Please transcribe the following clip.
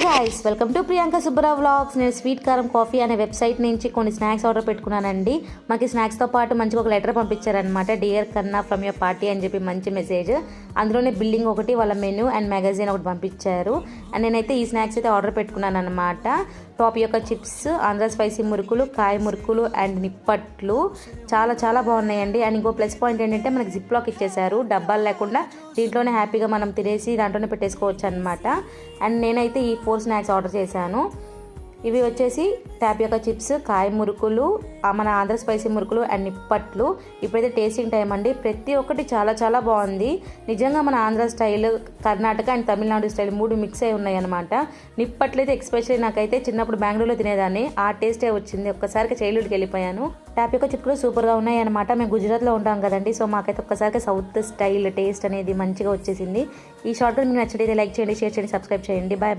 Guys, welcome to Priyanka Subbarao vlogs. నేను sweet Karam coffee అనే website నుంచి కొన్ని స్నాక్స్ ఆర్డర్ పెట్టుకున్నానండి. మాకు స్నాక్స్తో పాటు మంచిగా ఒక లెటర్ పంపించారనమాట. డియర్ కన్నా ఫ్రమ్ యువర్ పార్టీ అని చెప్పి మంచి మెసేజ్. అందులోనే బిల్లింగ్ ఒకటి, వాళ్ళ మెనూ అండ్ మ్యాగజైన్ ఒకటి పంపించారు. అండ్ నేనైతే ఈ స్నాక్స్ అయితే ఆర్డర్ పెట్టుకున్నాను అనమాట. టాప్ యొక్క చిప్స్, ఆంధ్ర స్పైసీ మురుకులు, కాయ మురుకులు అండ్ నిప్పట్లు చాలా చాలా బాగున్నాయండి. అండ్ ఇంకో ప్లస్ పాయింట్ ఏంటంటే మనకి జిప్ లాక్ ఇచ్చేసారు. డబ్బాలు లేకుండా దీంట్లోనే హ్యాపీగా మనం తినేసి దాంట్లోనే పెట్టేసుకోవచ్చు అనమాట. అండ్ నేనైతే ఈ 4 స్నాక్స్ ఆర్డర్ చేశాను. ఇవి వచ్చేసి టాపియోకా చిప్స్, కాయ మురుకులు, మన ఆంధ్ర స్పైసీ మురుకులు అండ్ నిప్పట్లు. ఇప్పుడైతే టేస్టింగ్ టైం అండి. ప్రతి ఒక్కటి చాలా చాలా బాగుంది. నిజంగా మన Andhra style, Karnataka and Tamil Nadu style 3 mix అయి ఉన్నాయి అనమాట. నిప్పట్లు అయితే ఎక్స్పెషల్లీ నాకైతే చిన్నప్పుడు బెంగళూరులో తినేదాన్ని, ఆ టేస్టే వచ్చింది. ఒక్కసారికి చైల్డ్హుడ్కి వెళ్ళిపోయాను. టాపియోకా చిప్స్ కూడా సూపర్గా ఉన్నాయి అనమాట. మేము గుజరాత్లో ఉంటాం కదండి, సో మాకైతే ఒక్కసారికి సౌత్ స్టైల్ టేస్ట్ అనేది మంచిగా వచ్చేసింది. ఈ షార్ట్ మీకు నచ్చితే లైక్ చేయండి, షేర్ చేయండి, సబ్స్క్రైబ్ చేయండి. బాయ్.